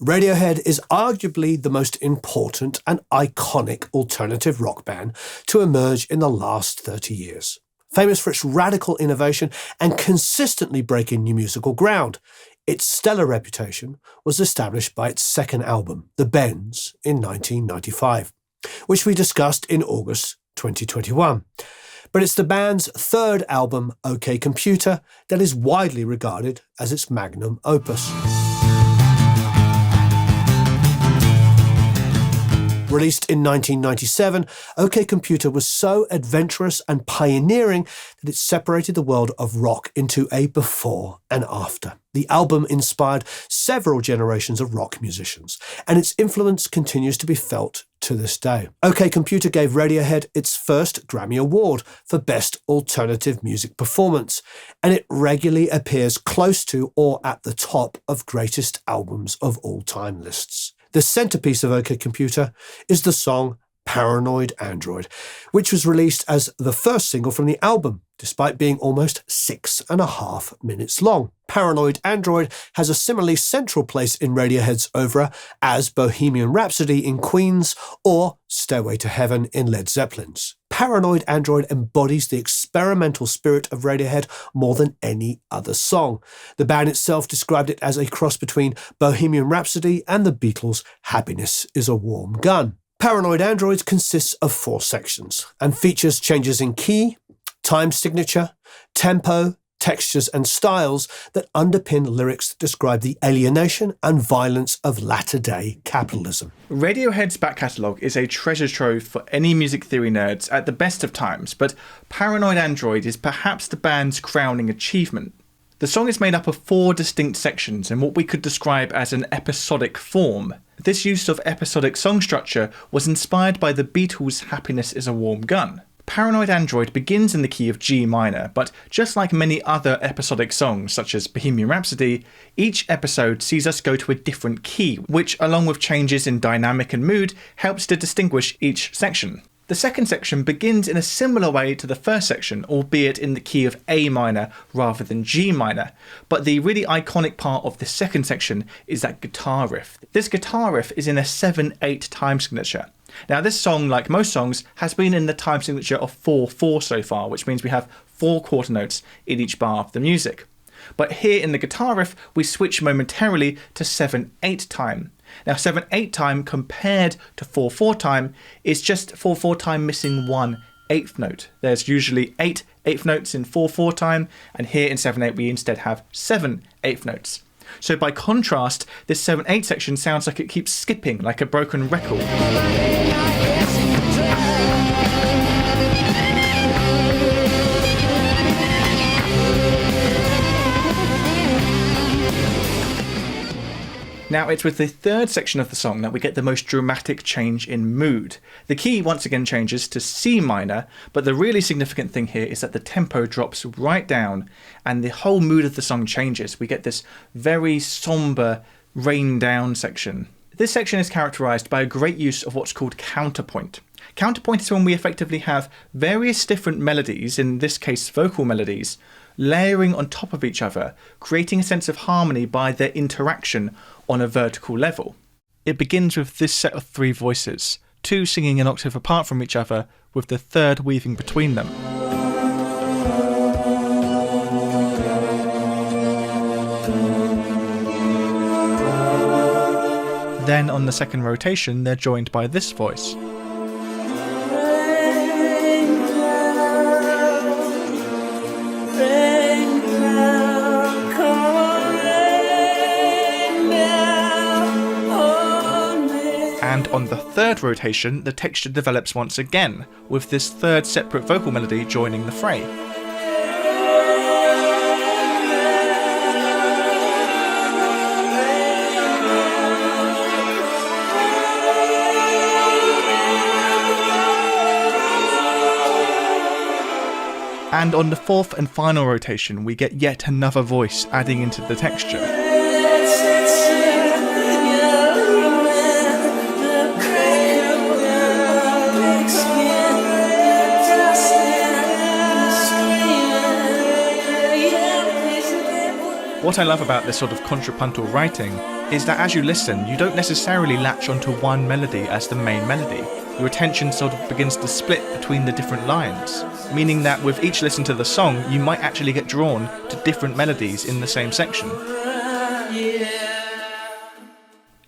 Radiohead is arguably the most important and iconic alternative rock band to emerge in the last 30 years. Famous for its radical innovation and consistently breaking new musical ground, its stellar reputation was established by its second album, The Bends, in 1995, which we discussed in August 2021. But it's the band's third album, OK Computer, that is widely regarded as its magnum opus. Released in 1997, OK Computer was so adventurous and pioneering that it separated the world of rock into a before and after. The album inspired several generations of rock musicians, and its influence continues to be felt to this day. OK Computer gave Radiohead its first Grammy Award for Best Alternative Music Performance, and it regularly appears close to or at the top of greatest albums of all time lists. The centerpiece of OK Computer is the song Paranoid Android, which was released as the first single from the album, despite being almost 6.5 minutes long. Paranoid Android has a similarly central place in Radiohead's oeuvre as Bohemian Rhapsody in Queen's or Stairway to Heaven in Led Zeppelin's. Paranoid Android embodies the experimental spirit of Radiohead more than any other song. The band itself described it as a cross between Bohemian Rhapsody and the Beatles' Happiness is a Warm Gun. Paranoid Android consists of 4 sections and features changes in key, time signature, tempo, textures and styles that underpin lyrics that describe the alienation and violence of latter-day capitalism. Radiohead's back catalogue is a treasure trove for any music theory nerds at the best of times, but Paranoid Android is perhaps the band's crowning achievement. The song is made up of 4 distinct sections in what we could describe as an episodic form. This use of episodic song structure was inspired by the Beatles' Happiness is a Warm Gun. Paranoid Android begins in the key of G minor, but just like many other episodic songs such as Bohemian Rhapsody, each episode sees us go to a different key, which along with changes in dynamic and mood helps to distinguish each section. The second section begins in a similar way to the first section, albeit in the key of A minor rather than G minor, but the really iconic part of the second section is that guitar riff. This guitar riff is in a 7/8 time signature. Now this song, like most songs, has been in the time signature of 4/4 so far, which means we have 4 quarter notes in each bar of the music. But here in the guitar riff, we switch momentarily to 7/8 time. Now 7/8 time compared to 4/4 time is just 4/4 time missing 1/8 note. There's usually 8 eighth notes in 4/4 time, and here in 7/8 we instead have 7 eighth notes. So by contrast, this 7/8 section sounds like it keeps skipping like a broken record. Now it's with the third section of the song that we get the most dramatic change in mood. The key once again changes to C minor, but the really significant thing here is that the tempo drops right down and the whole mood of the song changes. We get this very somber rain down section. This section is characterised by a great use of what's called counterpoint. Counterpoint is when we effectively have various different melodies, in this case vocal melodies, layering on top of each other, creating a sense of harmony by their interaction on a vertical level. It begins with this set of 3 voices, 2 singing an octave apart from each other, with the third weaving between them. Then on the second rotation, they're joined by this voice. And on the third rotation, the texture develops once again, with this third separate vocal melody joining the fray. And on the fourth and final rotation, we get yet another voice adding into the texture. What I love about this sort of contrapuntal writing is that as you listen, you don't necessarily latch onto one melody as the main melody. Your attention sort of begins to split between the different lines, meaning that with each listen to the song, you might actually get drawn to different melodies in the same section.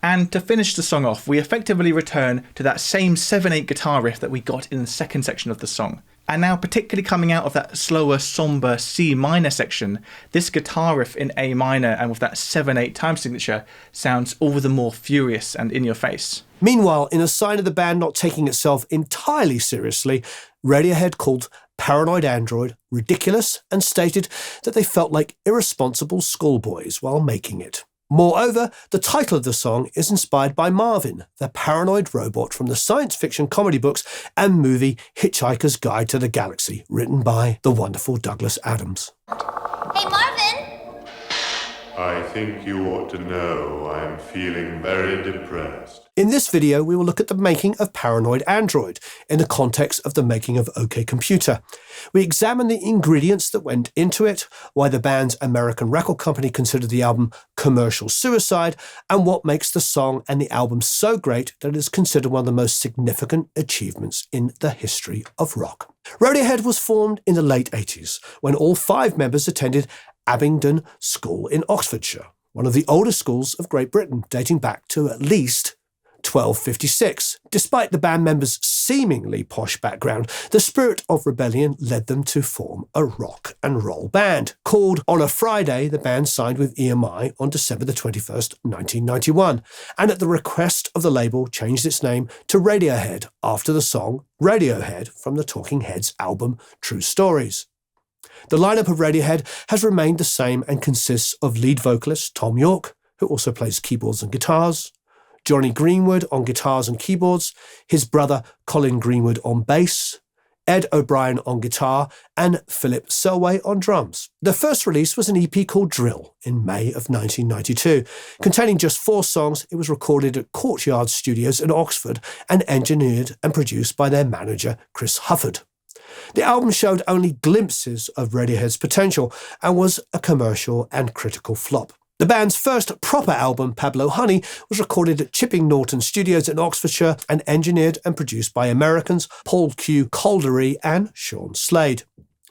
And to finish the song off, we effectively return to that same 7/8 guitar riff that we got in the second section of the song. And now, particularly coming out of that slower, sombre C minor section, this guitar riff in A minor and with that 7/8 time signature sounds all the more furious and in your face. Meanwhile, in a sign of the band not taking itself entirely seriously, Radiohead called Paranoid Android ridiculous and stated that they felt like irresponsible schoolboys while making it. Moreover, the title of the song is inspired by Marvin, the paranoid robot from the science fiction comedy books and movie Hitchhiker's Guide to the Galaxy, written by the wonderful Douglas Adams. Hey, Marvin! I think you ought to know I'm feeling very depressed. In this video, we will look at the making of Paranoid Android in the context of the making of OK Computer. We examine the ingredients that went into it, why the band's American record company considered the album commercial suicide, and what makes the song and the album so great that it is considered one of the most significant achievements in the history of rock. Radiohead was formed in the late 80s, when all 5 members attended Abingdon School in Oxfordshire, one of the oldest schools of Great Britain, dating back to at least 1256. Despite the band members' seemingly posh background, the spirit of rebellion led them to form a rock and roll band. Called On a Friday, the band signed with EMI on December the 21st, 1991, and at the request of the label changed its name to Radiohead after the song Radiohead from the Talking Heads album True Stories. The lineup of Radiohead has remained the same and consists of lead vocalist Tom York, who also plays keyboards and guitars, Johnny Greenwood on guitars and keyboards, his brother Colin Greenwood on bass, Ed O'Brien on guitar, and Philip Selway on drums. The first release was an EP called Drill in May of 1992. Containing just 4 songs, it was recorded at Courtyard Studios in Oxford and engineered and produced by their manager Chris Hufford. The album showed only glimpses of Radiohead's potential and was a commercial and critical flop. The band's first proper album, Pablo Honey, was recorded at Chipping Norton Studios in Oxfordshire and engineered and produced by Americans Paul Q. Caldery and Sean Slade.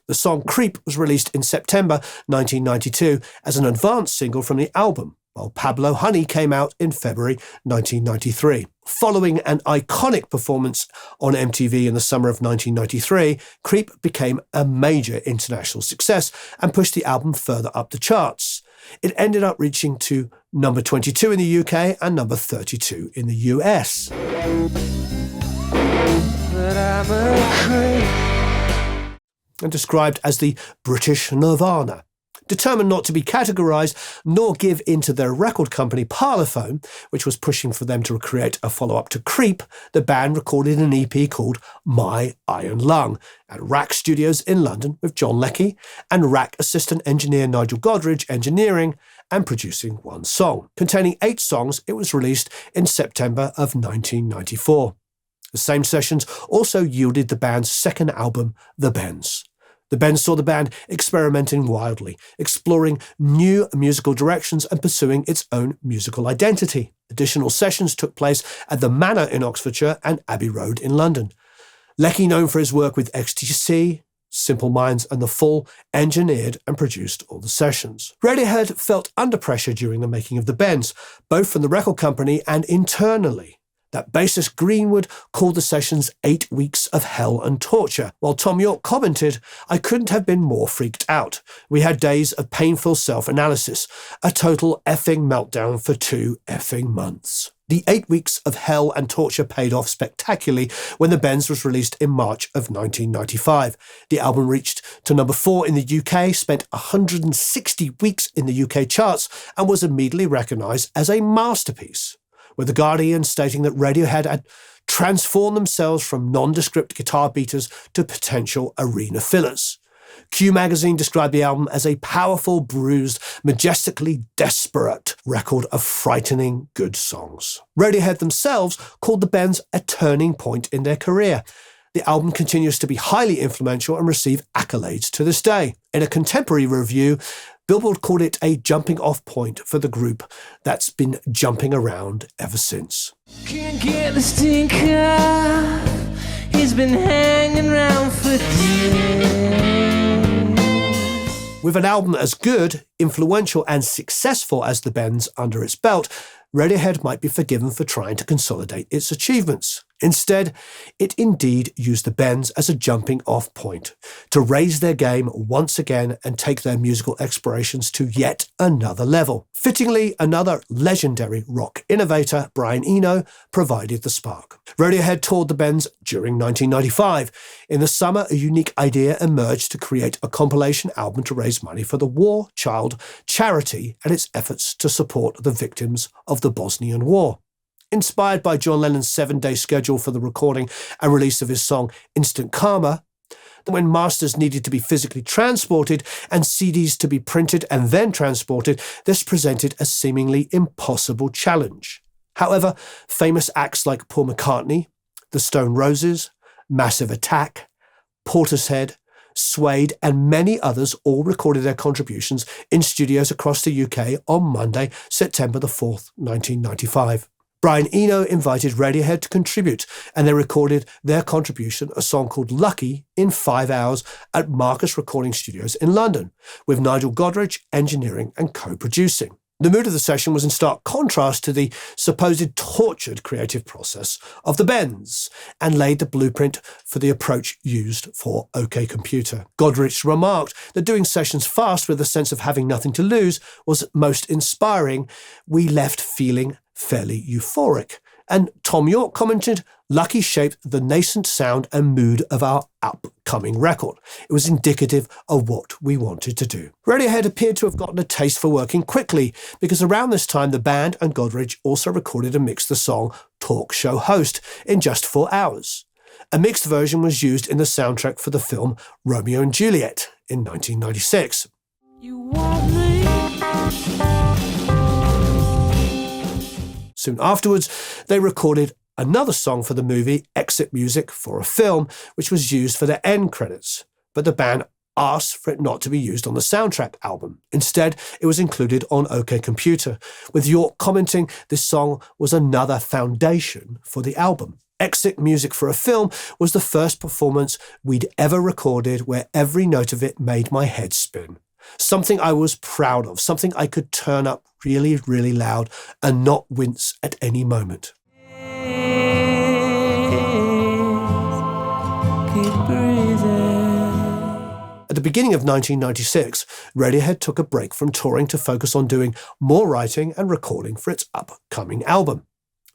The song Creep was released in September 1992 as an advance single from the album, while Pablo Honey came out in February 1993. Following an iconic performance on MTV in the summer of 1993, Creep became a major international success and pushed the album further up the charts. It ended up reaching to number 22 in the UK and number 32 in the US. And described as the British Nirvana. Determined not to be categorised nor give in to their record company Parlophone, which was pushing for them to create a follow-up to Creep, the band recorded an EP called My Iron Lung at Rack Studios in London with John Leckie and Rack assistant engineer Nigel Godrich engineering and producing 1 song. Containing 8 songs, it was released in September of 1994. The same sessions also yielded the band's second album, The Bends. The Bends saw the band experimenting wildly, exploring new musical directions and pursuing its own musical identity. Additional sessions took place at the Manor in Oxfordshire and Abbey Road in London. Leckie, known for his work with XTC, Simple Minds and The Fall, engineered and produced all the sessions. Radiohead felt under pressure during the making of The Bends, both from the record company and internally. That bassist Greenwood called the sessions 8 weeks of hell and torture, while Tom York commented, "I couldn't have been more freaked out. We had days of painful self-analysis, a total effing meltdown for 2 effing months." The 8 weeks of hell and torture paid off spectacularly when The Bends was released in March of 1995. The album reached to number 4 in the UK, spent 160 weeks in the UK charts, and was immediately recognised as a masterpiece, with The Guardian stating that Radiohead had transformed themselves from nondescript guitar beaters to potential arena fillers. Q magazine described the album as a powerful, bruised, majestically desperate record of frightening good songs. Radiohead themselves called The Bends a turning point in their career. The album continues to be highly influential and receive accolades to this day. In a contemporary review, Billboard called it a jumping-off point for the group that's been jumping around ever since. Can't get the stinker. He's been hanging around for days. With an album as good, influential and successful as the Bends under its belt, Radiohead might be forgiven for trying to consolidate its achievements. Instead, it indeed used the Bends as a jumping-off point to raise their game once again and take their musical explorations to yet another level. Fittingly, another legendary rock innovator, Brian Eno, provided the spark. Radiohead toured the Bends during 1995. In the summer, a unique idea emerged to create a compilation album to raise money for the War Child charity and its efforts to support the victims of the Bosnian War. Inspired by John Lennon's 7-day schedule for the recording and release of his song Instant Karma, when masters needed to be physically transported and CDs to be printed and then transported, this presented a seemingly impossible challenge. However, famous acts like Paul McCartney, the Stone Roses, Massive Attack, Portishead, Suede and many others all recorded their contributions in studios across the UK on Monday, September the 4th, 1995. Brian Eno invited Radiohead to contribute, and they recorded their contribution, a song called Lucky, in 5 hours at Marcus Recording Studios in London, with Nigel Godrich engineering and co-producing. The mood of the session was in stark contrast to the supposed tortured creative process of the Bends, and laid the blueprint for the approach used for OK Computer. Godrich remarked that doing sessions fast with a sense of having nothing to lose was most inspiring. We left feeling fairly euphoric. And Tom York commented, Lucky shaped the nascent sound and mood of our upcoming record. It was indicative of what we wanted to do. Radiohead appeared to have gotten a taste for working quickly, because around this time the band and Godrich also recorded and mixed the song Talk Show Host in just 4 hours. A mixed version was used in the soundtrack for the film Romeo and Juliet in 1996. You want me? Soon afterwards, they recorded another song for the movie Exit Music for a Film, which was used for the end credits, but the band asked for it not to be used on the soundtrack album. Instead, it was included on OK Computer, with York commenting this song was another foundation for the album. Exit Music for a Film was the first performance we'd ever recorded where every note of it made my head spin. Something I was proud of, something I could turn up really, really loud and not wince at any moment. At the beginning of 1996, Radiohead took a break from touring to focus on doing more writing and recording for its upcoming album.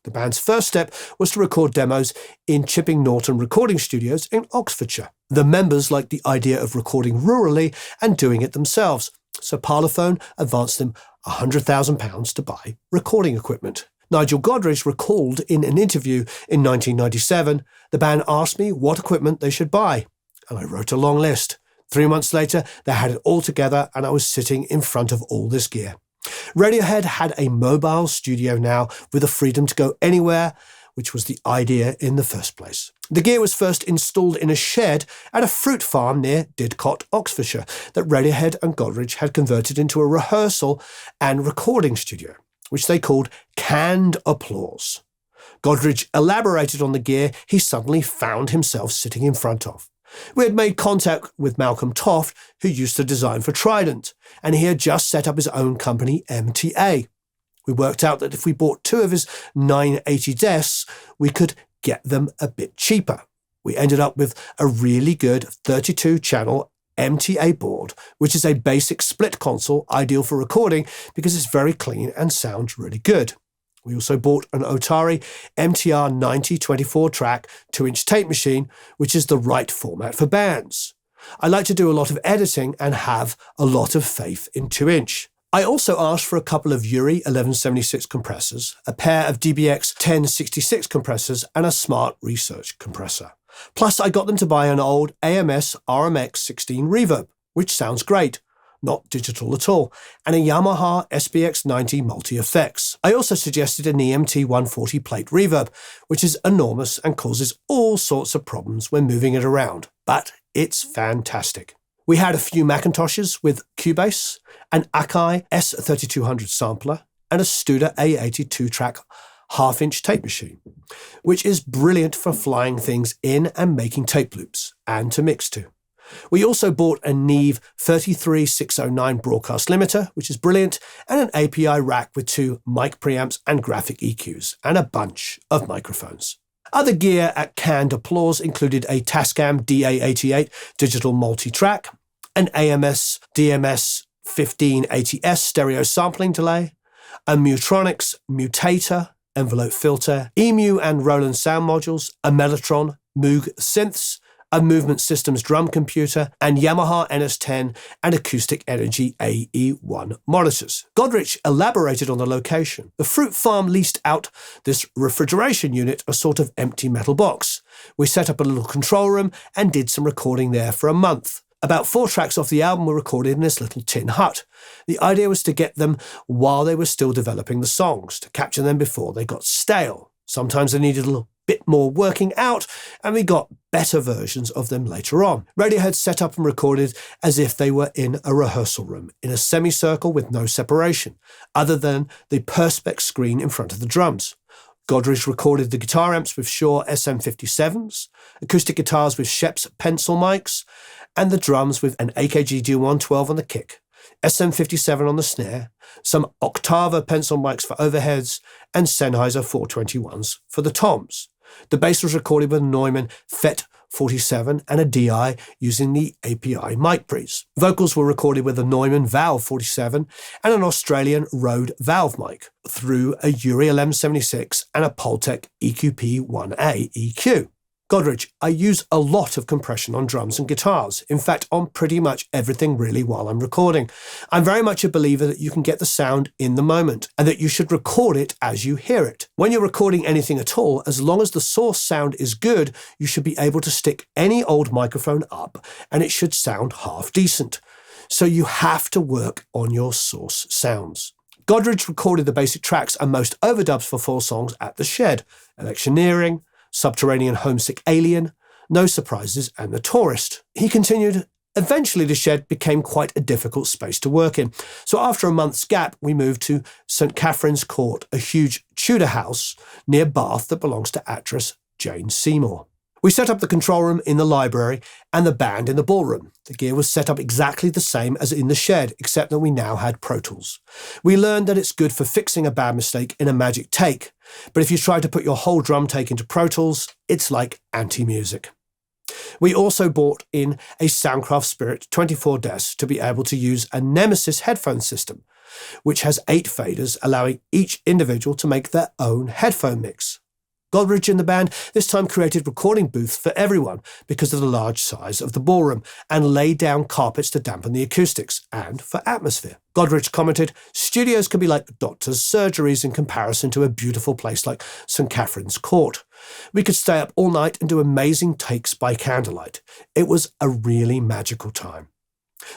The band's first step was to record demos in Chipping Norton recording studios in Oxfordshire. The members liked the idea of recording rurally and doing it themselves, so Parlophone advanced them £100,000 to buy recording equipment. Nigel Godrich recalled in an interview in 1997, the band asked me what equipment they should buy, and I wrote a long list. 3 months later, they had it all together and I was sitting in front of all this gear. Radiohead had a mobile studio now with the freedom to go anywhere, which was the idea in the first place. The gear was first installed in a shed at a fruit farm near Didcot, Oxfordshire, that Radiohead and Godrich had converted into a rehearsal and recording studio, which they called Canned Applause. Godrich elaborated on the gear he suddenly found himself sitting in front of. We had made contact with Malcolm Toft, who used to design for Trident, and he had just set up his own company, MTA. We worked out that if we bought 2 of his 980 desks, we could get them a bit cheaper. We ended up with a really good 32-channel MTA board, which is a basic split console ideal for recording because it's very clean and sounds really good. We also bought an Otari MTR 90 24-track 2-inch tape machine, which is the right format for bands. I like to do a lot of editing and have a lot of faith in 2-inch. I also asked for a couple of Uri 1176 compressors, a pair of DBX 1066 compressors, and a Smart Research compressor. Plus, I got them to buy an old AMS RMX 16 reverb, which sounds great, not digital at all, and a Yamaha SBX 90 multi-effects. I also suggested an EMT 140 plate reverb, which is enormous and causes all sorts of problems when moving it around, but it's fantastic. We had a few Macintoshes with Cubase, an Akai S3200 sampler, and a Studer A82 track half-inch tape machine, which is brilliant for flying things in and making tape loops, and to mix to. We also bought a Neve 33609 broadcast limiter, which is brilliant, and an API rack with 2 mic preamps and graphic EQs, and a bunch of microphones. Other gear at Canned Applause included a Tascam DA88 digital multi-track, an AMS DMS 1580S stereo sampling delay, a Mutronics Mutator envelope filter, EMU and Roland sound modules, a Mellotron Moog synths, a Movement Systems drum computer, and Yamaha NS10 and Acoustic Energy AE1 monitors. Godrich elaborated on the location. The fruit farm leased out this refrigeration unit, a sort of empty metal box. We set up a little control room and did some recording there for a month. About 4 tracks off the album were recorded in this little tin hut. The idea was to get them while they were still developing the songs, to capture them before they got stale. Sometimes they needed a little bit more working out, and we got better versions of them later on. Radiohead set up and recorded as if they were in a rehearsal room, in a semicircle with no separation, other than the Perspex screen in front of the drums. Godrich recorded the guitar amps with Shure SM57s, acoustic guitars with Shep's pencil mics, and the drums with an AKG D112 on the kick, SM57 on the snare, some Octava pencil mics for overheads, and Sennheiser 421s for the toms. The bass was recorded with a Neumann FET 47 and a DI using the API mic pre's. Vocals were recorded with a Neumann Valve 47 and an Australian Rode valve mic through a Uri 1176 and a Pultec EQP1A EQ. Godrich, I use a lot of compression on drums and guitars. In fact, on pretty much everything really while I'm recording. I'm very much a believer that you can get the sound in the moment and that you should record it as you hear it. When you're recording anything at all, as long as the source sound is good, you should be able to stick any old microphone up and it should sound half decent. So you have to work on your source sounds. Godrich recorded the basic tracks and most overdubs for 4 songs at the Shed: Electioneering, Subterranean Homesick Alien, No Surprises, and The Tourist. He continued, eventually the Shed became quite a difficult space to work in. So after a month's gap, we moved to St. Catherine's Court, a huge Tudor house near Bath that belongs to actress Jane Seymour. We set up the control room in the library and the band in the ballroom. The gear was set up exactly the same as in the Shed, except that we now had Pro Tools. We learned that it's good for fixing a bad mistake in a Magic Take, but if you try to put your whole drum take into Pro Tools, it's like anti-music. We also bought in a Soundcraft Spirit 24 Des to be able to use a Nemesis headphone system, which has 8 faders, allowing each individual to make their own headphone mix. Godrich and the band this time created recording booths for everyone because of the large size of the ballroom and laid down carpets to dampen the acoustics and for atmosphere. Godrich commented, "Studios can be like doctors' surgeries in comparison to a beautiful place like St. Catherine's Court. We could stay up all night and do amazing takes by candlelight. It was a really magical time.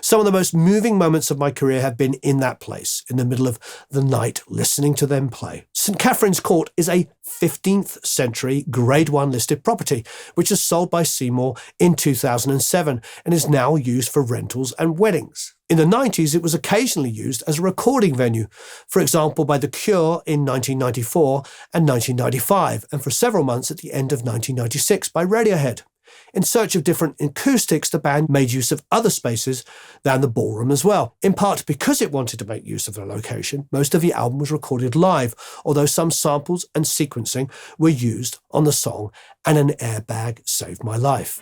Some of the most moving moments of my career have been in that place, in the middle of the night, listening to them play." St. Catherine's Court is a 15th century Grade 1 listed property, which was sold by Seymour in 2007 and is now used for rentals and weddings. In the 90s, it was occasionally used as a recording venue, for example by The Cure in 1994 and 1995, and for several months at the end of 1996 by Radiohead. In search of different acoustics, the band made use of other spaces than the ballroom as well. In part because it wanted to make use of the location, most of the album was recorded live, although some samples and sequencing were used on the song "And an Airbag Saved My Life."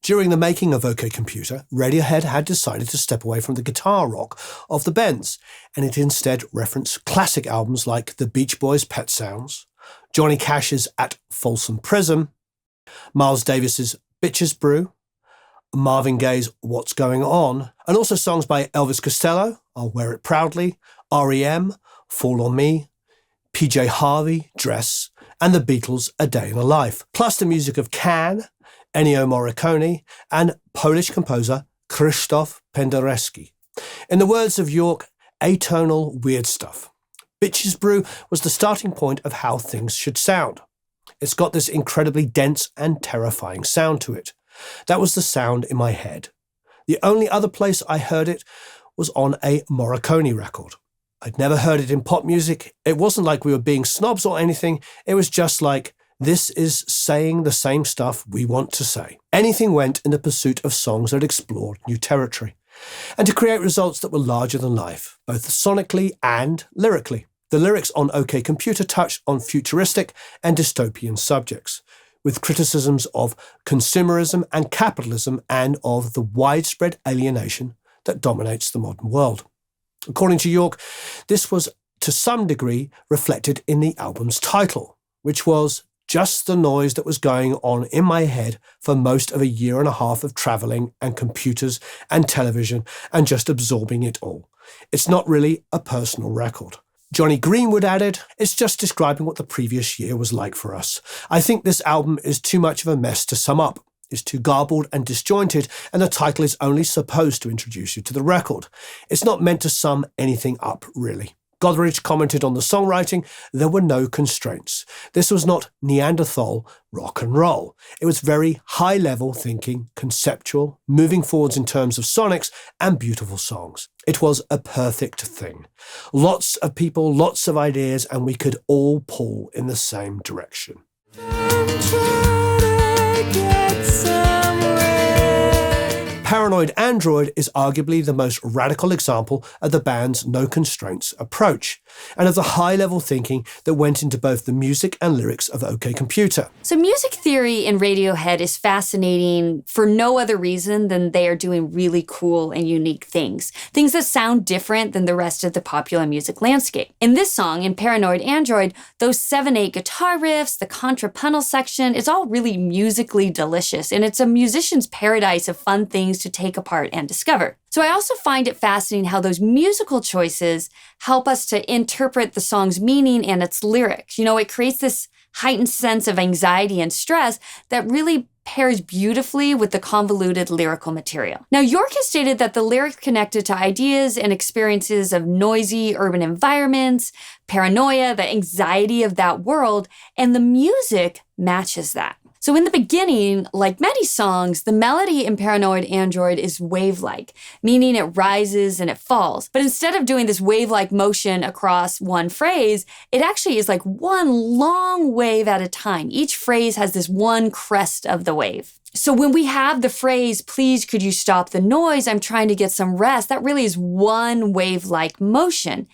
During the making of OK Computer, Radiohead had decided to step away from the guitar rock of the Bends, and it instead referenced classic albums like the Beach Boys' Pet Sounds, Johnny Cash's At Folsom Prison, Miles Davis's Bitches Brew, Marvin Gaye's What's Going On, and also songs by Elvis Costello, I'll Wear It Proudly, R.E.M., Fall On Me, PJ Harvey, Dress, and the Beatles' A Day in a Life, plus the music of Can, Ennio Morricone, and Polish composer Krzysztof Penderecki. In the words of York, atonal weird stuff. Bitches Brew was the starting point of how things should sound. It's got this incredibly dense and terrifying sound to it. That was the sound in my head. The only other place I heard it was on a Morricone record. I'd never heard it in pop music. It wasn't like we were being snobs or anything. It was just like, this is saying the same stuff we want to say. Anything went in the pursuit of songs that explored new territory, and to create results that were larger than life, both sonically and lyrically. The lyrics on OK Computer touched on futuristic and dystopian subjects, with criticisms of consumerism and capitalism and of the widespread alienation that dominates the modern world. According to York, this was to some degree reflected in the album's title, which was just the noise that was going on in my head for most of a year and a half of traveling and computers and television and just absorbing it all. It's not really a personal record. Johnny Greenwood added, it's just describing what the previous year was like for us. I think this album is too much of a mess to sum up. It's too garbled and disjointed, and the title is only supposed to introduce you to the record. It's not meant to sum anything up, really. Goderich commented on the songwriting, there were no constraints. This was not Neanderthal rock and roll. It was very high-level thinking, conceptual, moving forwards in terms of sonics and beautiful songs. It was a perfect thing. Lots of people, lots of ideas, and we could all pull in the same direction. Paranoid Android is arguably the most radical example of the band's no constraints approach, and of the high-level thinking that went into both the music and lyrics of OK Computer. So music theory in Radiohead is fascinating for no other reason than they are doing really cool and unique things that sound different than the rest of the popular music landscape. In this song, in Paranoid Android, those 7/8 guitar riffs, the contrapuntal section, it's all really musically delicious, and it's a musician's paradise of fun things to take apart and discover. So I also find it fascinating how those musical choices help us to interpret the song's meaning and its lyrics. You know, it creates this heightened sense of anxiety and stress that really pairs beautifully with the convoluted lyrical material. Now, York has stated that the lyrics connected to ideas and experiences of noisy urban environments, paranoia, the anxiety of that world, and the music matches that. So in the beginning, like many songs, the melody in Paranoid Android is wave-like, meaning it rises and it falls. But instead of doing this wave-like motion across one phrase, it actually is like one long wave at a time. Each phrase has this one crest of the wave. So when we have the phrase, please could you stop the noise, I'm trying to get some rest, that really is one wave-like motion.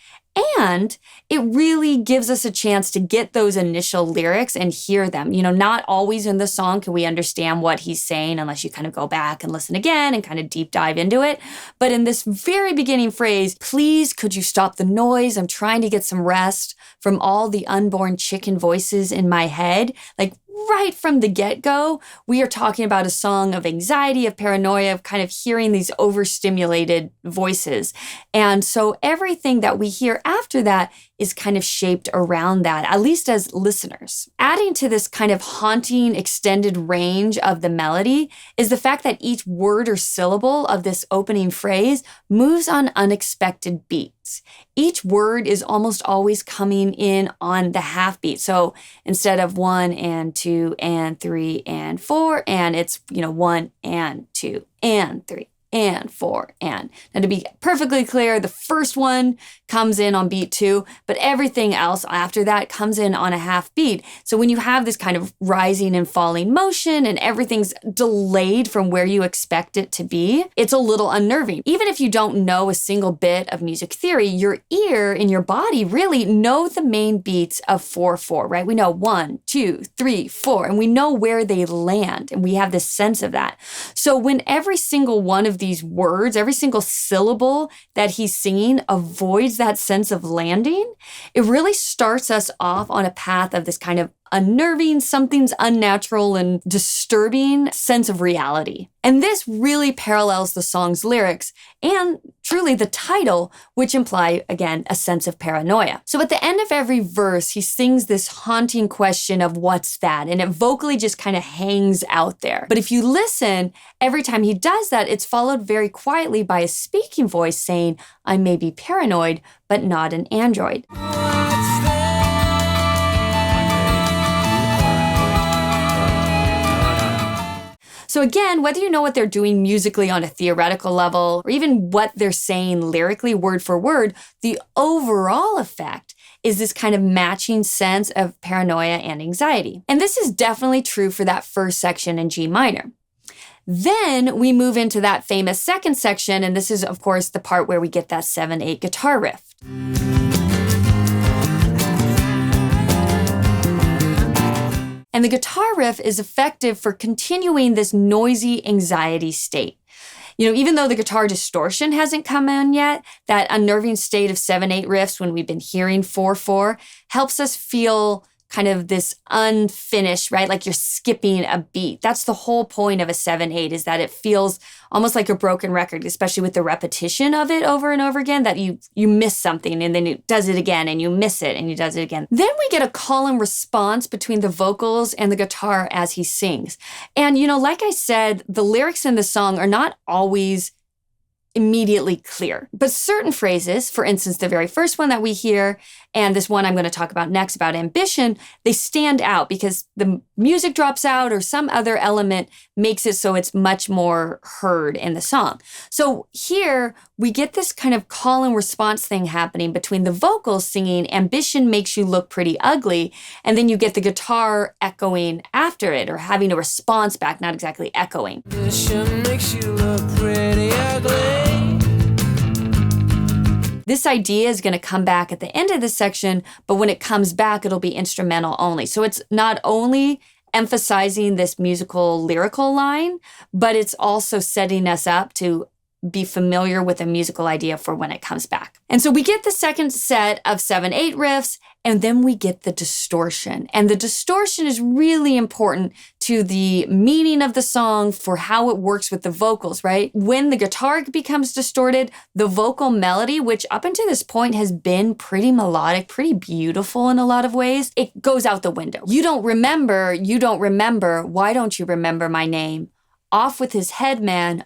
And it really gives us a chance to get those initial lyrics and hear them. You know, not always in the song can we understand what he's saying unless you kind of go back and listen again and kind of deep dive into it. But in this very beginning phrase, please could you stop the noise? I'm trying to get some rest from all the unborn chicken voices in my head. Like right from the get-go, we are talking about a song of anxiety, of paranoia, of kind of hearing these overstimulated voices. And so everything that we hear after that is kind of shaped around that, at least as listeners. Adding to this kind of haunting extended range of the melody is the fact that each word or syllable of this opening phrase moves on unexpected beats. Each word is almost always coming in on the half beat. So instead of 1 and 2 and 3 and 4, and it's, 1 and 2 and 3 and 4 and. Now to be perfectly clear, the first one comes in on beat 2, but everything else after that comes in on a half beat. So when you have this kind of rising and falling motion and everything's delayed from where you expect it to be, it's a little unnerving. Even if you don't know a single bit of music theory, your ear and your body really know the main beats of 4/4, right? We know 1, 2, 3, 4, and we know where they land, and we have this sense of that. So when every single one of these words, every single syllable that he's singing avoids that sense of landing, it really starts us off on a path of this kind of unnerving, something's unnatural and disturbing sense of reality. And this really parallels the song's lyrics and truly the title, which imply, again, a sense of paranoia. So at the end of every verse, he sings this haunting question of what's that? And it vocally just kind of hangs out there. But if you listen, every time he does that, it's followed very quietly by a speaking voice saying, I may be paranoid, but not an android. So again, whether you know what they're doing musically on a theoretical level, or even what they're saying lyrically, word for word, the overall effect is this kind of matching sense of paranoia and anxiety. And this is definitely true for that first section in G minor. Then we move into that famous second section, and this is, of course, the part where we get that 7/8 guitar riff. And the guitar riff is effective for continuing this noisy anxiety state. Even though the guitar distortion hasn't come in yet, that unnerving state of 7/8 riffs when we've been hearing 4/4 helps us feel kind of this unfinished, right? Like you're skipping a beat. That's the whole point of a 7/8, is that it feels almost like a broken record, especially with the repetition of it over and over again, that you miss something and then it does it again and you miss it and he does it again. Then we get a call and response between the vocals and the guitar as he sings. And, like I said, the lyrics in the song are not always immediately clear. But certain phrases, for instance, the very first one that we hear, and this one I'm going to talk about next about ambition, they stand out because the music drops out or some other element makes it so it's much more heard in the song. So here we get this kind of call and response thing happening between the vocals singing, ambition makes you look pretty ugly, and then you get the guitar echoing after it or having a response back, not exactly echoing. Ambition makes you look pretty ugly. This idea is going to come back at the end of this section, but when it comes back, it'll be instrumental only. So it's not only emphasizing this musical lyrical line, but it's also setting us up to be familiar with a musical idea for when it comes back. And so we get the second set of 7/8 riffs, and then we get the distortion. And the distortion is really important to the meaning of the song, for how it works with the vocals, right? When the guitar becomes distorted, the vocal melody, which up until this point has been pretty melodic, pretty beautiful in a lot of ways, it goes out the window. You don't remember, why don't you remember my name? Off with his head, man,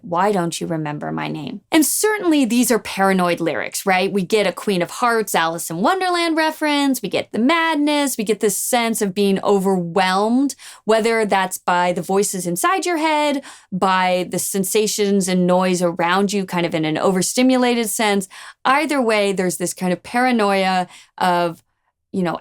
why don't you remember my name? And certainly these are paranoid lyrics, right? We get a Queen of Hearts, Alice in Wonderland reference, we get the madness, we get this sense of being overwhelmed, whether that's by the voices inside your head, by the sensations and noise around you, kind of in an overstimulated sense. Either way, there's this kind of paranoia of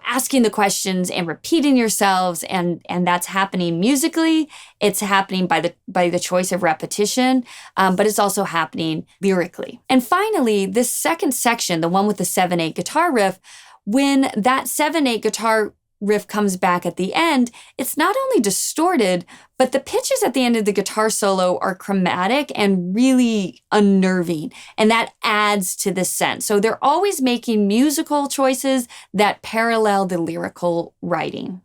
asking the questions and repeating yourselves, and that's happening musically. It's happening by the choice of repetition, but it's also happening lyrically. And finally, this second section, the one with the 7/8 guitar riff, when that 7/8 guitar riff comes back at the end, it's not only distorted, but the pitches at the end of the guitar solo are chromatic and really unnerving. And that adds to the sense. So they're always making musical choices that parallel the lyrical writing.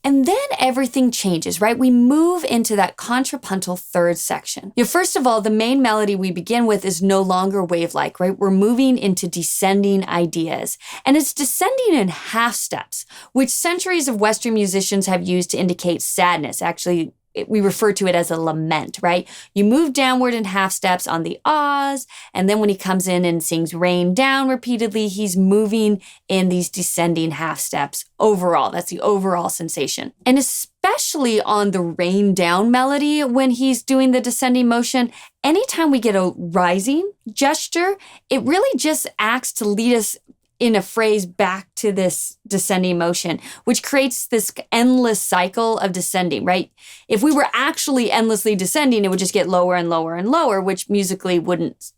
And then everything changes, right? We move into that contrapuntal third section. First of all, the main melody we begin with is no longer wave-like, right? We're moving into descending ideas. And it's descending in half steps, which centuries of Western musicians have used to indicate sadness. Actually, we refer to it as a lament, right? You move downward in half steps on the ahs, and then when he comes in and sings rain down repeatedly, he's moving in these descending half steps overall. That's the overall sensation. And especially on the rain down melody, when he's doing the descending motion, anytime we get a rising gesture, it really just acts to lead us in a phrase back to this descending motion, which creates this endless cycle of descending, right? If we were actually endlessly descending, it would just get lower and lower and lower, which musically wouldn't,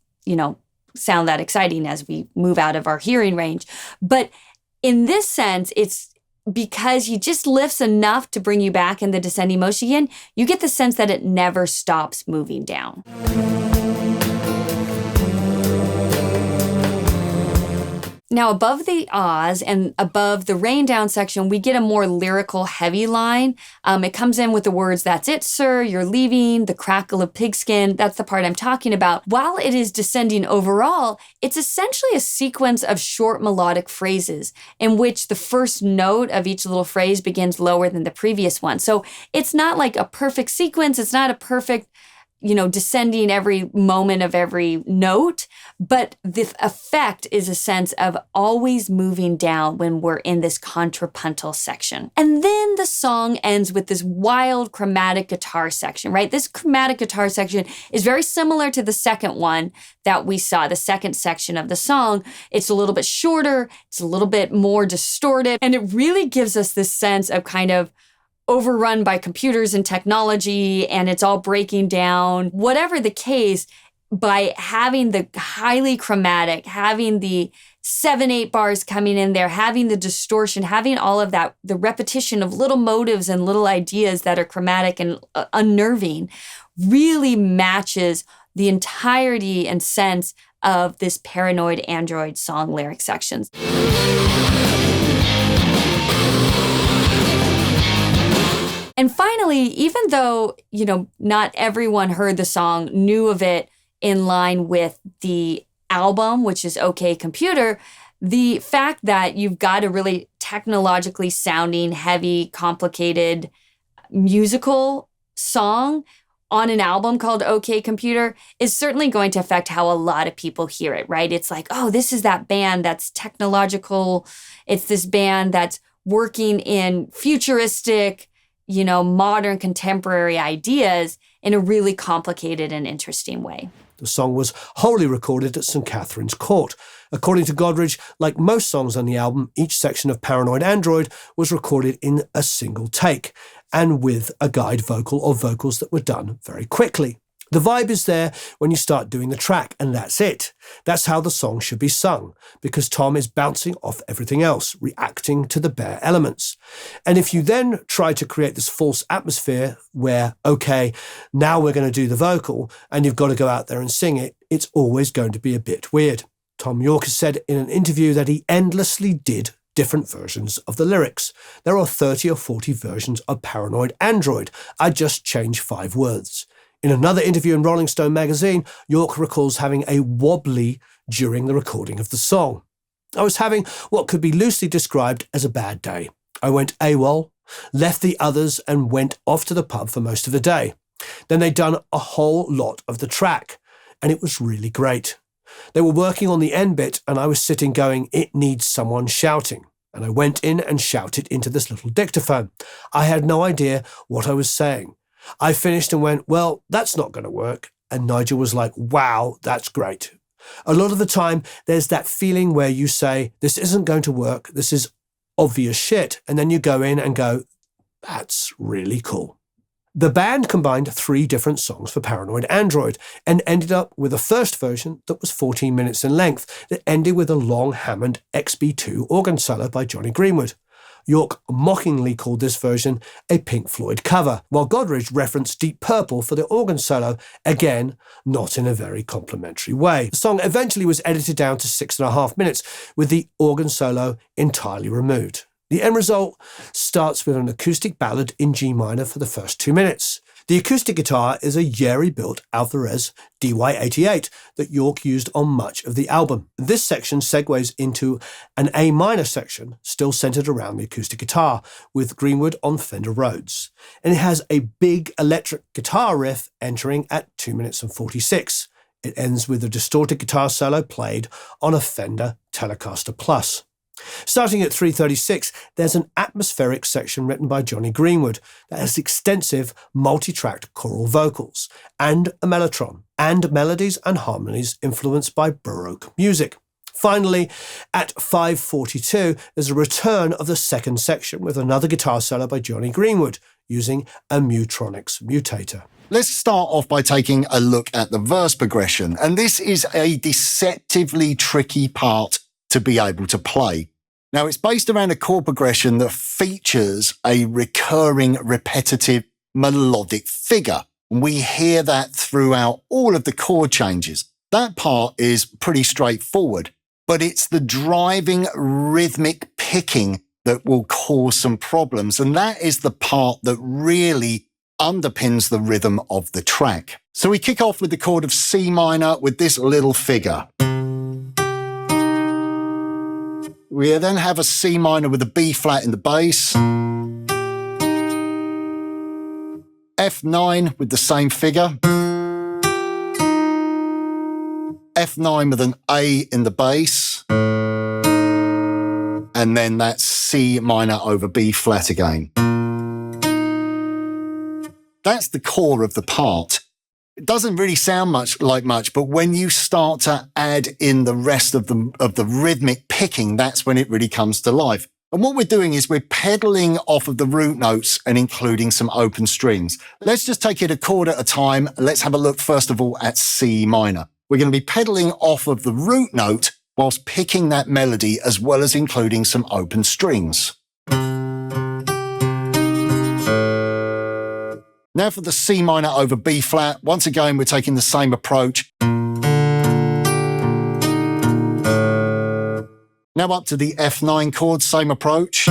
sound that exciting as we move out of our hearing range. But in this sense, it's because he just lifts enough to bring you back in the descending motion again, you get the sense that it never stops moving down. Now, above the ahs and above the rain down section, we get a more lyrical, heavy line. It comes in with the words, "That's it, sir, you're leaving," the crackle of pigskin. That's the part I'm talking about. While it is descending overall, it's essentially a sequence of short melodic phrases in which the first note of each little phrase begins lower than the previous one. So it's not like a perfect sequence. It's not a perfect descending every moment of every note, but the effect is a sense of always moving down when we're in this contrapuntal section. And then the song ends with this wild chromatic guitar section, right? This chromatic guitar section is very similar to the second one that we saw, the second section of the song. It's a little bit shorter, it's a little bit more distorted, and it really gives us this sense of kind of overrun by computers and technology, and it's all breaking down. Whatever the case, by having the highly chromatic, having the 7/8 bars coming in there, having the distortion, having all of that, the repetition of little motives and little ideas that are chromatic and unnerving, really matches the entirety and sense of this Paranoid Android song lyric sections. And finally, even though, not everyone heard the song, knew of it in line with the album, which is OK Computer, the fact that you've got a really technologically sounding, heavy, complicated musical song on an album called OK Computer is certainly going to affect how a lot of people hear it, right? It's like, oh, this is that band that's technological. It's this band that's working in futuristic, modern contemporary ideas in a really complicated and interesting way. The song was wholly recorded at St. Catherine's Court. According to Godrich, like most songs on the album, each section of Paranoid Android was recorded in a single take and with a guide vocal or vocals that were done very quickly. The vibe is there when you start doing the track, and that's it. That's how the song should be sung, because Tom is bouncing off everything else, reacting to the bare elements. And if you then try to create this false atmosphere where, okay, now we're going to do the vocal, and you've got to go out there and sing it, it's always going to be a bit weird. Tom York has said in an interview that he endlessly did different versions of the lyrics. There are 30 or 40 versions of Paranoid Android. I just changed 5 words. In another interview in Rolling Stone magazine, York recalls having a wobbly during the recording of the song. I was having what could be loosely described as a bad day. I went AWOL, left the others and went off to the pub for most of the day. Then they'd done a whole lot of the track, and it was really great. They were working on the end bit, and I was sitting going, it needs someone shouting. And I went in and shouted into this little dictaphone. I had no idea what I was saying. I finished and went, well, that's not going to work. And Nigel was like, wow, that's great. A lot of the time, there's that feeling where you say, this isn't going to work. This is obvious shit. And then you go in and go, that's really cool. The band combined 3 different songs for Paranoid Android and ended up with a first version that was 14 minutes in length that ended with a long Hammond XB2 organ solo by Johnny Greenwood. York mockingly called this version a Pink Floyd cover, while Godrich referenced Deep Purple for the organ solo, again, not in a very complimentary way. The song eventually was edited down to 6.5 minutes, with the organ solo entirely removed. The end result starts with an acoustic ballad in G minor for the first 2 minutes. The acoustic guitar is a Yeri-built Alvarez DY88 that York used on much of the album. This section segues into an A minor section, still centered around the acoustic guitar, with Greenwood on Fender Rhodes. And it has a big electric guitar riff entering at 2 minutes and 46. It ends with a distorted guitar solo played on a Fender Telecaster Plus. Starting at 3:36, there's an atmospheric section written by Johnny Greenwood that has extensive multi-tracked choral vocals and a mellotron, and melodies and harmonies influenced by Baroque music. Finally, at 5:42, there's a return of the second section with another guitar solo by Johnny Greenwood using a Mutronics mutator. Let's start off by taking a look at the verse progression, and this is a deceptively tricky part to be able to play. Now, it's based around a chord progression that features a recurring, repetitive, melodic figure. We hear that throughout all of the chord changes. That part is pretty straightforward, but it's the driving rhythmic picking that will cause some problems, and that is the part that really underpins the rhythm of the track. So we kick off with the chord of C minor with this little figure. We then have a C minor with a B flat in the bass. F9 with the same figure. F9 with an A in the bass, and then that's C minor over B flat again. That's the core of the part. It doesn't really sound much, but when you start to add in the rest of the rhythmic picking, that's when it really comes to life. And what we're doing is we're pedaling off of the root notes and including some open strings. Let's just take it a chord at a time. Let's have a look first of all at C minor. We're going to be pedaling off of the root note whilst picking that melody as well as including some open strings. Now for the C minor over B flat. Once again, we're taking the same approach. Now up to the F9 chord, same approach.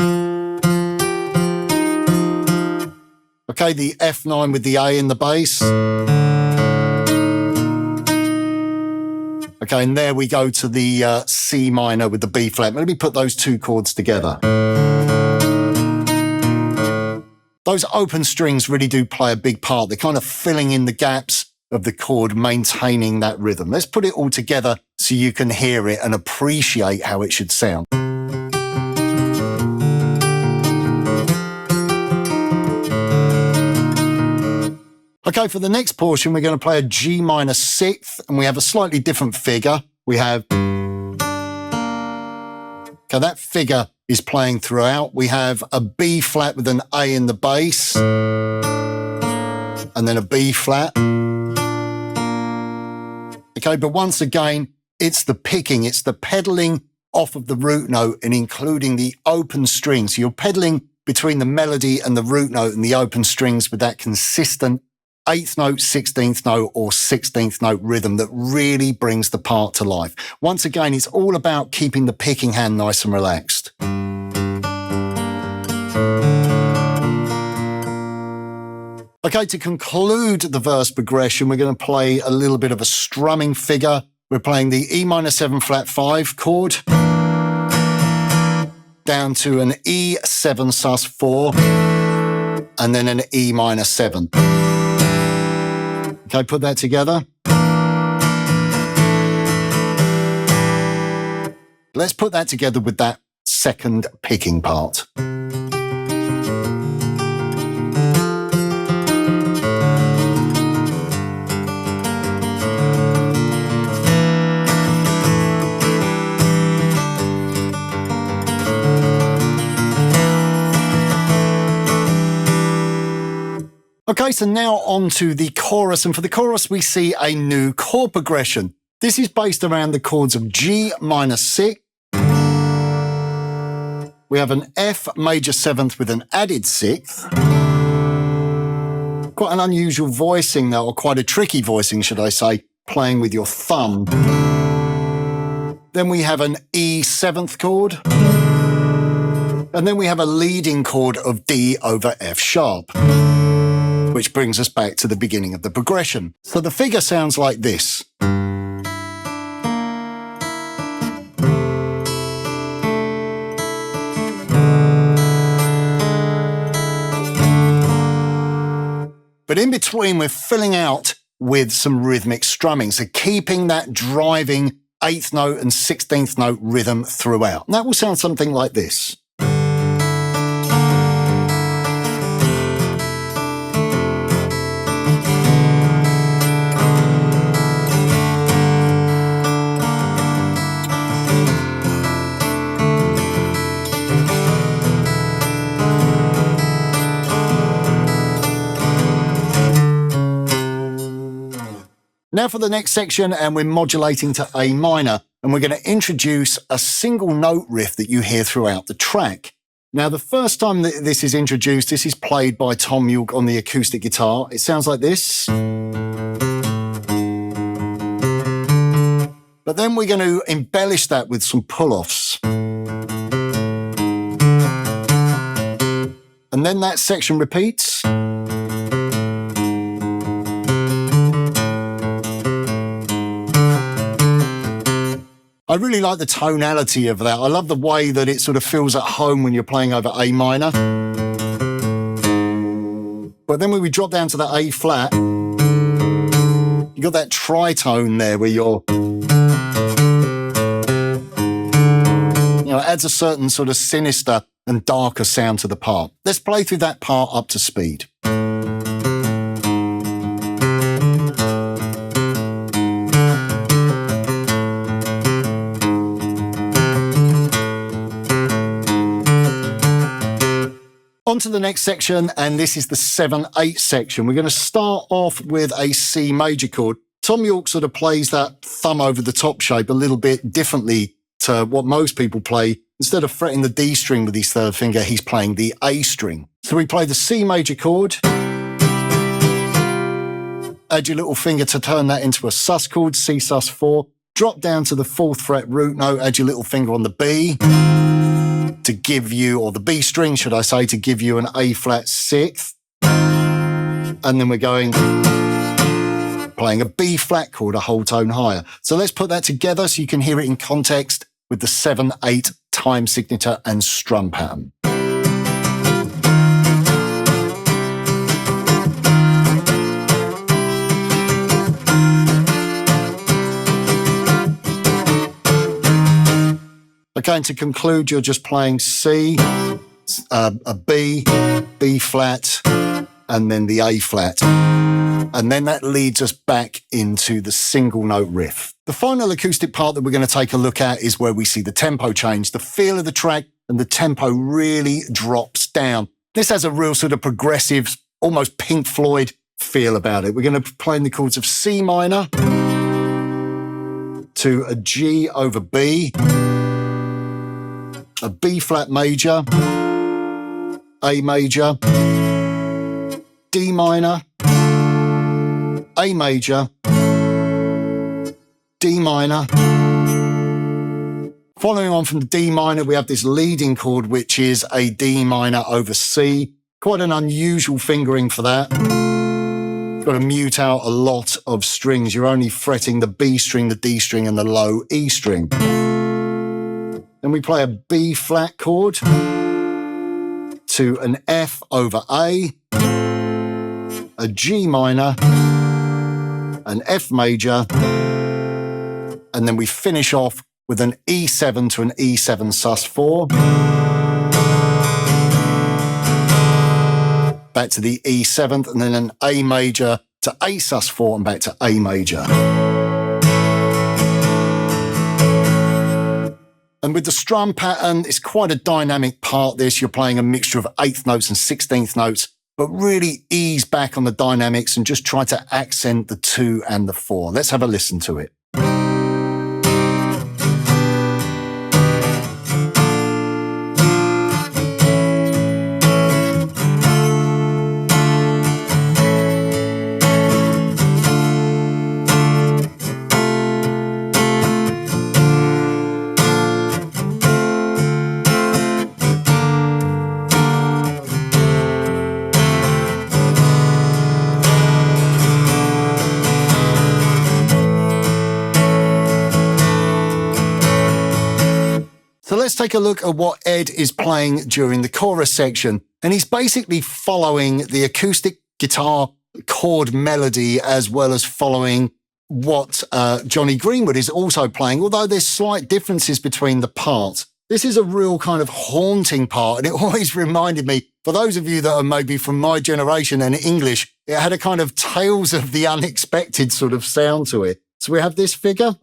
Okay, the F9 with the A in the bass. Okay, and there we go to the C minor with the B flat. Let me put those two chords together. Those open strings really do play a big part. They're kind of filling in the gaps of the chord, maintaining that rhythm. Let's put it all together so you can hear it and appreciate how it should sound. Okay, for the next portion, we're going to play a G minor sixth, and we have a slightly different figure. We have... Okay, that figure is playing throughout. We have a B flat with an A in the bass, and then a B flat. Okay, but once again, it's the picking, it's the pedaling off of the root note and including the open strings. So you're pedaling between the melody and the root note and the open strings with that consistent 8th note, 16th note or 16th note rhythm that really brings the part to life. Once again, it's all about keeping the picking hand nice and relaxed. Okay, to conclude the verse progression, we're going to play a little bit of a strumming figure. We're playing the E minor 7 flat 5 chord down to an E7 sus 4 and then an E minor 7. Okay, put that together. Let's put that together with that second picking part. Okay, so now on to the chorus. And for the chorus, we see a new chord progression. This is based around the chords of G minor 6. We have an F major 7th with an added 6th. Quite an unusual voicing though, or quite a tricky voicing, should I say, playing with your thumb. Then we have an E 7th chord. And then we have a leading chord of D over F sharp, which brings us back to the beginning of the progression. So the figure sounds like this. But in between, we're filling out with some rhythmic strumming. So keeping that driving 8th note and 16th note rhythm throughout. And that will sound something like this. Now for the next section, and we're modulating to A minor, and we're going to introduce a single note riff that you hear throughout the track. Now, the first time that this is introduced, this is played by Tom York on the acoustic guitar. It sounds like this. But then we're going to embellish that with some pull-offs. And then that section repeats. I really like the tonality of that. I love the way that it sort of feels at home when you're playing over A minor. But then when we drop down to the A flat, you got that tritone there where you're adds a certain sort of sinister and darker sound to the part. Let's play through that part up to speed. On to the next section, and this is the 7/8 section. We're going to start off with a C major chord. Tom York sort of plays that thumb over the top shape a little bit differently to what most people play. Instead of fretting the D string with his third finger, he's playing the A string. So we play the C major chord. Add your little finger to turn that into a sus chord, C sus4. Drop down to the 4th fret root note, add your little finger on the B to give you, or the B string, should I say, to give you an A flat 6th. And then we're playing a B flat chord, a whole tone higher. So let's put that together so you can hear it in context with the 7/8 time signature and strum pattern. Again, to conclude, you're just playing C, a B, B flat, and then the A flat. And then that leads us back into the single note riff. The final acoustic part that we're going to take a look at is where we see the tempo change. The feel of the track and the tempo really drops down. This has a real sort of progressive, almost Pink Floyd feel about it. We're going to be playing the chords of C minor to a G over B, a B flat major, A major, D minor, A major, D minor. Following on from the D minor, we have this leading chord, which is a D minor over C. Quite an unusual fingering for that. Got to mute out a lot of strings. You're only fretting the B string, the D string, and the low E string. Then we play a B flat chord to an F over A, a G minor, an F major, and then we finish off with an E7 to an E7 sus4. Back to the E7th, and then an A major to A sus4 and back to A major. And with the strum pattern, it's quite a dynamic part, this. You're playing a mixture of 8th notes and 16th notes, but really ease back on the dynamics and just try to accent the 2 and the 4. Let's have a listen to it. Let's take a look at what Ed is playing during the chorus section. And he's basically following the acoustic guitar chord melody as well as following what Johnny Greenwood is also playing, although there's slight differences between the parts. This is a real kind of haunting part, and it always reminded me, for those of you that are maybe from my generation and English, it had a kind of Tales of the Unexpected sort of sound to it. So we have this figure.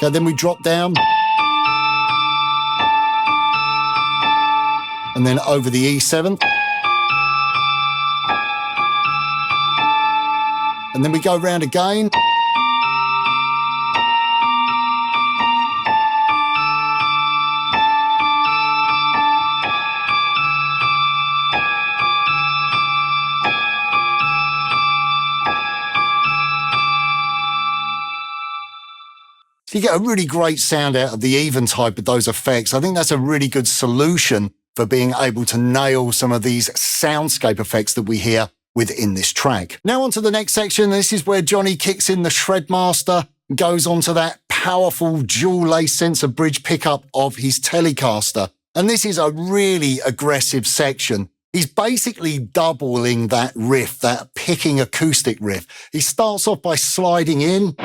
Okay, then we drop down. And then over the E7th. And then we go round again. You get a really great sound out of the even type of those effects. I think that's a really good solution for being able to nail some of these soundscape effects that we hear within this track. Now on to the next section. This is where Johnny kicks in the Shredmaster, goes on to that powerful dual lace sensor bridge pickup of his Telecaster. And this is a really aggressive section. He's basically doubling that riff, that picking acoustic riff. He starts off by sliding in.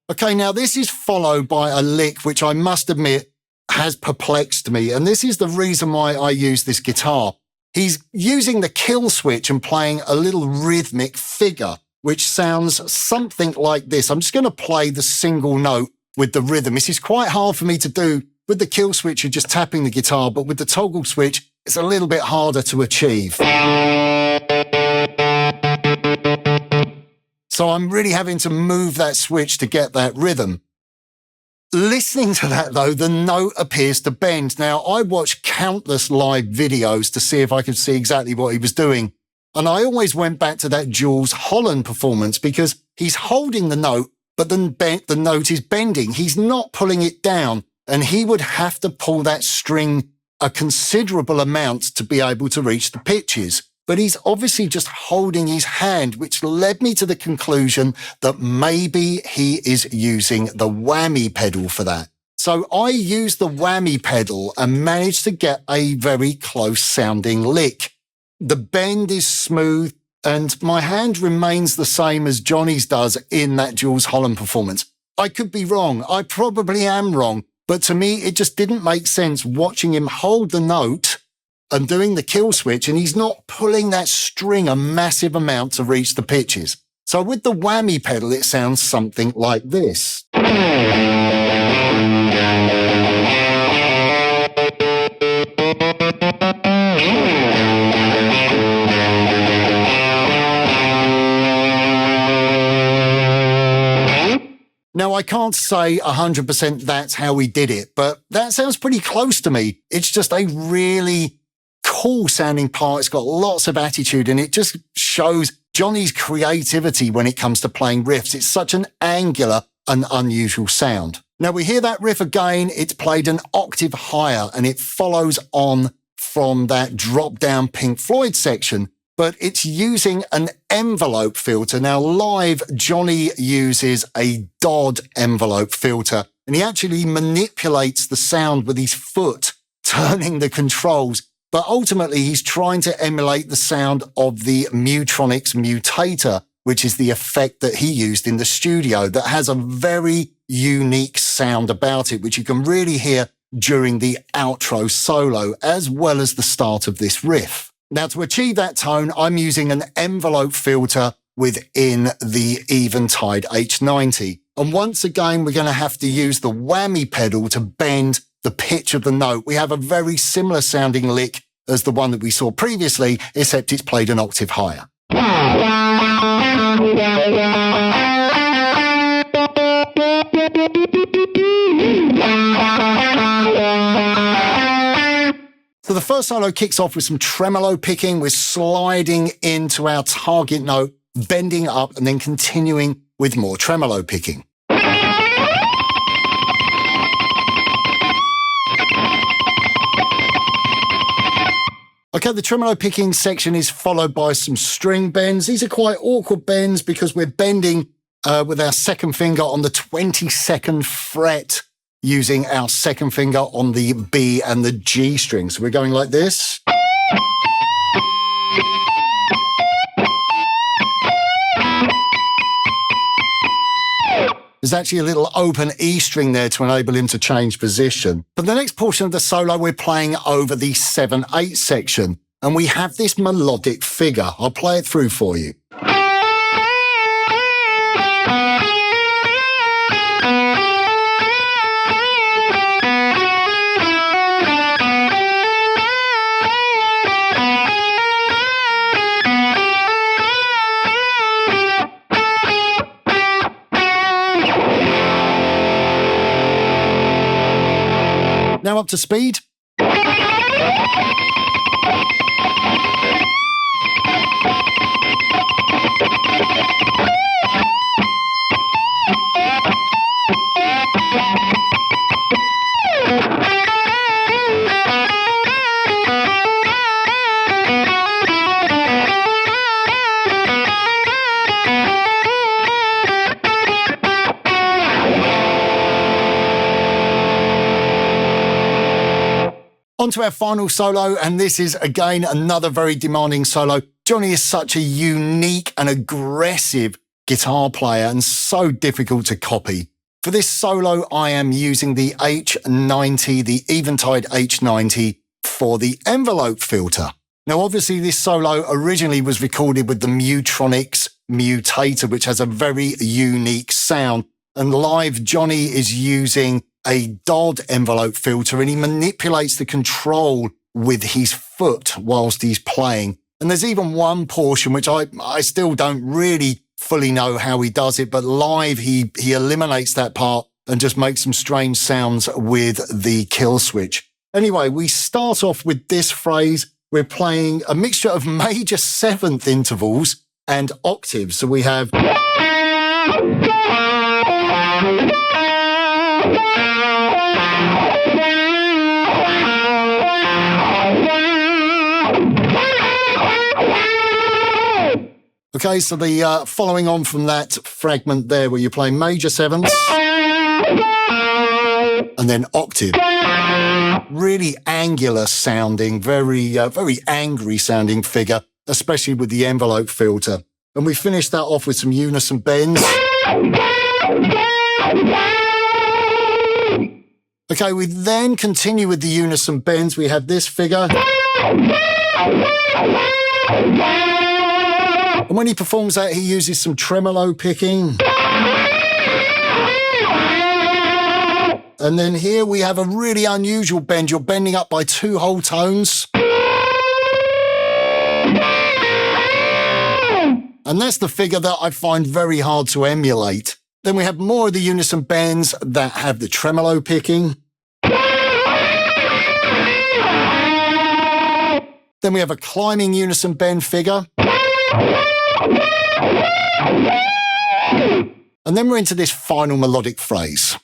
Okay, now this is followed by a lick which I must admit has perplexed me, and this is the reason why I use this guitar. He's using the kill switch and playing a little rhythmic figure, which sounds something like this. I'm just going to play the single note with the rhythm. This is quite hard for me to do. With the kill switch, you're just tapping the guitar, but with the toggle switch, it's a little bit harder to achieve. So I'm really having to move that switch to get that rhythm. Listening to that, though, the note appears to bend. Now, I watched countless live videos to see if I could see exactly what he was doing. And I always went back to that Jools Holland performance because he's holding the note, but then the note is bending. He's not pulling it down. And he would have to pull that string a considerable amount to be able to reach the pitches. But he's obviously just holding his hand, which led me to the conclusion that maybe he is using the whammy pedal for that. So I used the whammy pedal and managed to get a very close sounding lick. The bend is smooth and my hand remains the same as Johnny's does in that Jools Holland performance. I could be wrong. I probably am wrong. But to me, it just didn't make sense watching him hold the note and doing the kill switch, and he's not pulling that string a massive amount to reach the pitches. So with the whammy pedal, it sounds something like this. Now, I can't say 100% that's how he did it, but that sounds pretty close to me. It's just a really cool sounding part. It's got lots of attitude and it just shows Johnny's creativity when it comes to playing riffs. It's such an angular and unusual sound. Now, we hear that riff again. It's played an octave higher and it follows on from that drop-down Pink Floyd section, but it's using an envelope filter. Now, live, Johnny uses a Dodd envelope filter, and he actually manipulates the sound with his foot, turning the controls. But ultimately, he's trying to emulate the sound of the Mutronics Mutator, which is the effect that he used in the studio that has a very unique sound about it, which you can really hear during the outro solo, as well as the start of this riff. Now, to achieve that tone, I'm using an envelope filter within the Eventide H90. And once again, we're going to have to use the whammy pedal to bend the pitch of the note. We have a very similar sounding lick as the one that we saw previously, except it's played an octave higher. So the first solo kicks off with some tremolo picking. We're sliding into our target note, bending up, and then continuing with more tremolo picking. Okay, the tremolo picking section is followed by some string bends. These are quite awkward bends because we're bending with our second finger on the 22nd fret, using our second finger on the B and the G string. So we're going like this. There's actually a little open E string there to enable him to change position. For the next portion of the solo, we're playing over the 7/8 section, and we have this melodic figure. I'll play it through for you. Now up to speed. On to our final solo, and this is again another very demanding solo. Johnny is such a unique and aggressive guitar player and so difficult to copy. For this solo, I am using the H90, the Eventide H90 for the envelope filter. Now, obviously, this solo originally was recorded with the Mutronics Mutator, which has a very unique sound. And live, Johnny is using a Dodd envelope filter, and he manipulates the control with his foot whilst he's playing. And there's even one portion which I still don't really fully know how he does it, but live he eliminates that part and just makes some strange sounds with the kill switch. Anyway, we start off with this phrase. We're playing a mixture of major seventh intervals and octaves. So we have... Okay, so the following on from that fragment there where you play major sevenths and then octave. Really angular sounding, very angry sounding figure, especially with the envelope filter. And we finish that off with some unison bends. Okay, we then continue with the unison bends. We have this figure. And when he performs that, he uses some tremolo picking. And then here we have a really unusual bend. You're bending up by 2 whole tones. And that's the figure that I find very hard to emulate. Then we have more of the unison bends that have the tremolo picking. Then we have a climbing unison bend figure. And then we're into this final melodic phrase.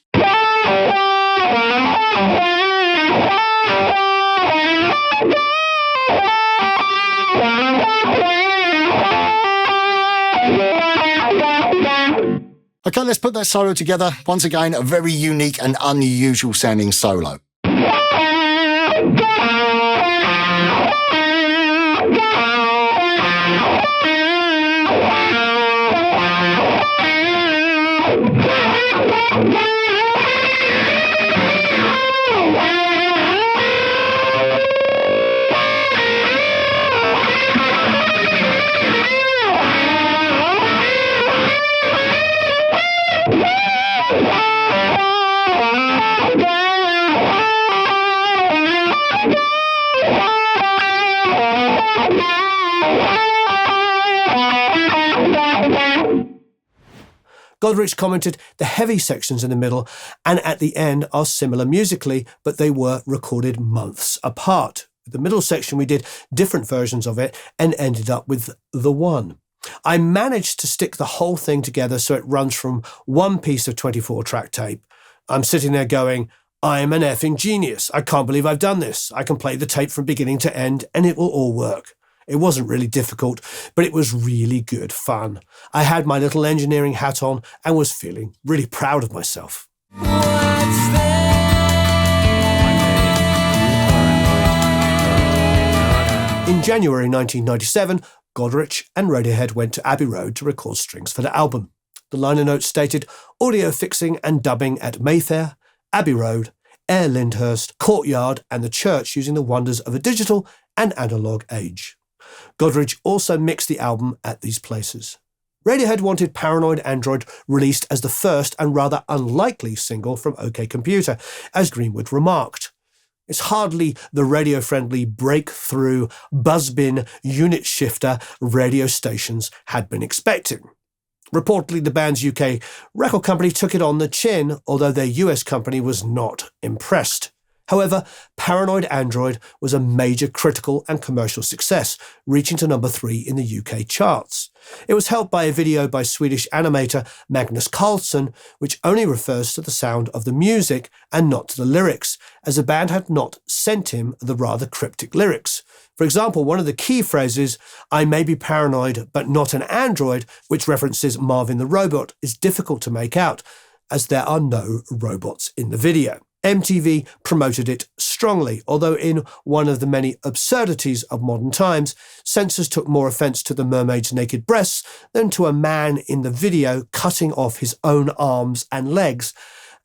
Okay, let's put that solo together. Once again, a very unique and unusual sounding solo. Godrich commented, the heavy sections in the middle and at the end are similar musically, but they were recorded months apart. The middle section, we did different versions of it and ended up with the one. I managed to stick the whole thing together so it runs from one piece of 24-track tape. I'm sitting there going, I am an effing genius. I can't believe I've done this. I can play the tape from beginning to end and it will all work. It wasn't really difficult, but it was really good fun. I had my little engineering hat on and was feeling really proud of myself. In January 1997, Godrich and Radiohead went to Abbey Road to record strings for the album. The liner notes stated, audio fixing and dubbing at Mayfair, Abbey Road, Air Lyndhurst, Courtyard and the church using the wonders of a digital and analogue age. Godrich also mixed the album at these places. Radiohead wanted Paranoid Android released as the first and rather unlikely single from OK Computer, as Greenwood remarked. It's hardly the radio-friendly breakthrough buzz-bin unit shifter radio stations had been expecting. Reportedly, the band's UK record company took it on the chin, although their US company was not impressed. However, Paranoid Android was a major critical and commercial success, reaching to number 3 in the UK charts. It was helped by a video by Swedish animator Magnus Carlsson, which only refers to the sound of the music and not to the lyrics, as the band had not sent him the rather cryptic lyrics. For example, one of the key phrases, I may be paranoid but not an android, which references Marvin the robot, is difficult to make out, as there are no robots in the video. MTV promoted it strongly, although in one of the many absurdities of modern times, censors took more offence to the mermaid's naked breasts than to a man in the video cutting off his own arms and legs,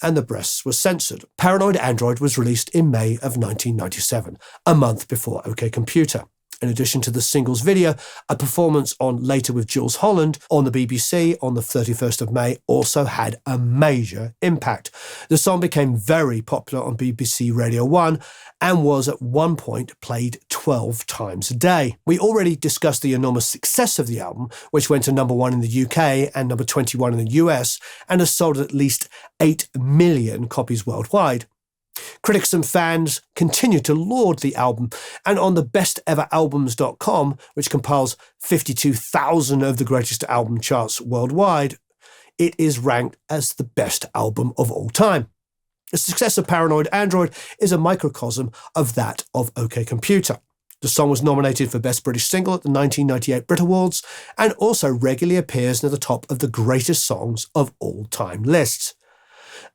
and the breasts were censored. Paranoid Android was released in May of 1997, a month before OK Computer. In addition to the singles video, a performance on Later with Jules Holland on the BBC on the 31st of May also had a major impact. The song became very popular on BBC Radio 1 and was at one point played 12 times a day. We already discussed the enormous success of the album, which went to number 1 in the UK and number 21 in the US and has sold at least 8 million copies worldwide. Critics and fans continue to laud the album, and on the besteveralbums.com, which compiles 52,000 of the greatest album charts worldwide, it is ranked as the best album of all time. The success of Paranoid Android is a microcosm of that of OK Computer. The song was nominated for Best British Single at the 1998 Brit Awards and also regularly appears near the top of the greatest songs of all time lists.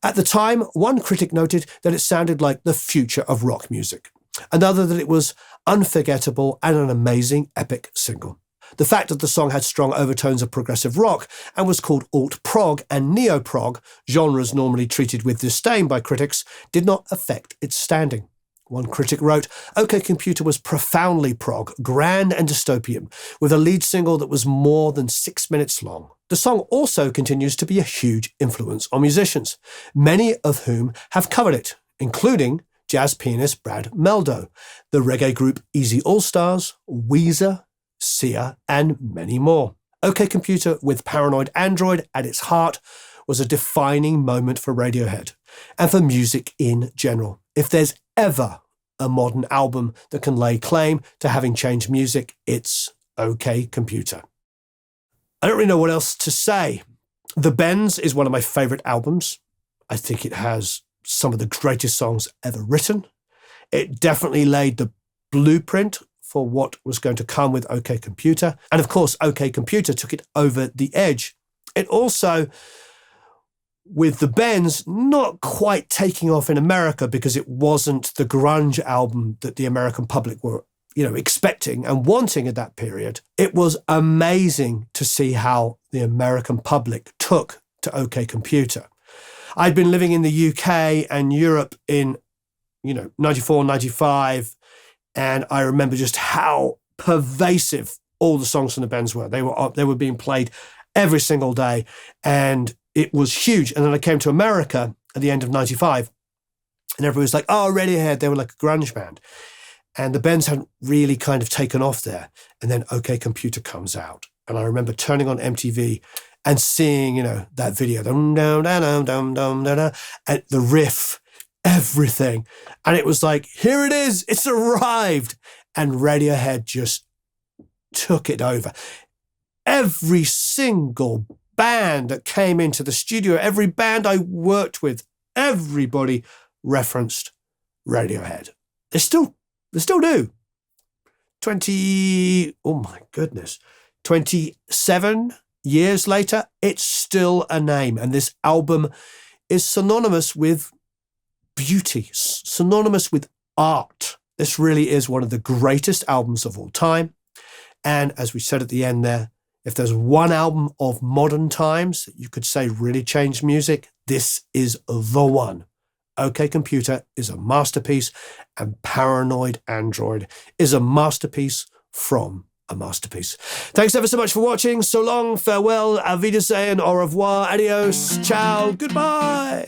At the time, one critic noted that it sounded like the future of rock music, another that it was unforgettable and an amazing epic single. The fact that the song had strong overtones of progressive rock and was called alt-prog and neo-prog, genres normally treated with disdain by critics, did not affect its standing. One critic wrote, OK Computer was profoundly prog, grand and dystopian, with a lead single that was more than 6 minutes long. The song also continues to be a huge influence on musicians, many of whom have covered it, including jazz pianist Brad Meldo, the reggae group Easy All-Stars, Weezer, Sia, and many more. OK Computer, with Paranoid Android at its heart, was a defining moment for Radiohead and for music in general. If there's ever a modern album that can lay claim to having changed music, it's OK Computer. I don't really know what else to say. The Bends is one of my favourite albums. I think it has some of the greatest songs ever written. It definitely laid the blueprint for what was going to come with OK Computer. And of course, OK Computer took it over the edge. It also, with the Bends, not quite taking off in America because it wasn't the grunge album that the American public were, expecting and wanting at that period. It was amazing to see how the American public took to OK Computer. I'd been living in the UK and Europe in, 94, 95, and I remember just how pervasive all the songs from the Bends were. They were being played every single day, and it was huge. And then I came to America at the end of 95, and everybody was like, oh, Radiohead, they were like a grunge band. And the Bends hadn't really kind of taken off there. And then OK Computer comes out. And I remember turning on MTV and seeing, that video, and the riff, everything. And it was like, here it is, it's arrived. And Radiohead just took it over. Every single band that came into the studio, every band I worked with, everybody referenced Radiohead. They still do. 27 years later, it's still a name. And this album is synonymous with beauty, synonymous with art. This really is one of the greatest albums of all time. And as we said at the end there, if there's one album of modern times that you could say really changed music, this is the one. OK Computer is a masterpiece, and Paranoid Android is a masterpiece from a masterpiece. Thanks ever so much for watching. So long, farewell, auf Wiedersehen, au revoir, adios, ciao, goodbye.